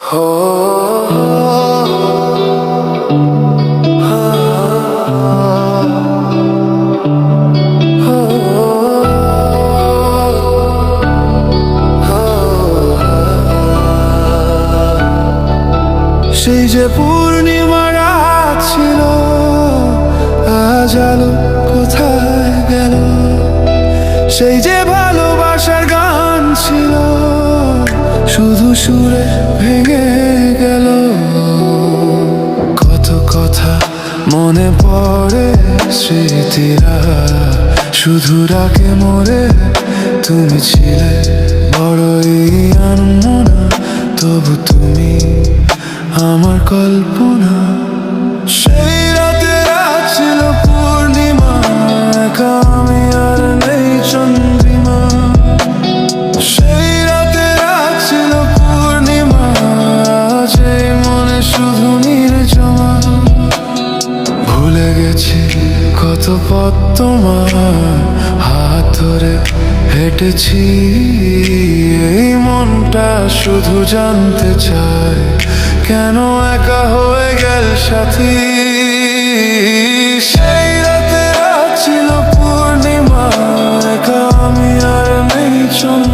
সেই যে পূর্ণিমা রাত ছিল, আজ আলো কোথায় গেল? সেই যে ভালোবাসার গান ছিল, শুধু সুরে ভেঙে গেল। কত কথা মনে পড়ে, স্মৃতিরা শুধু রাখে মোরে। তুমি ছিলে বড়ই আনমনা, তবু তুমি আমার কল্পনা। সেই রাতে রাত ছিল পূর্ণিমা, একা আমি আর নেই চন্দ্রিমা। সেই রাতে রাত ছিল পূর্ণিমা, আজ এই মনে শুধু নির্জমা। ভুলে গেছি কত পথ তোমার হাত ধরে হেঁটেছি। এই মনটা শুধু জানতে চায়, কেন একা হয়ে গেল সাথী? সেই রাতে রাত ছিল পূর্ণিমা, একা আমি আর নেই চন্দ্রিমা।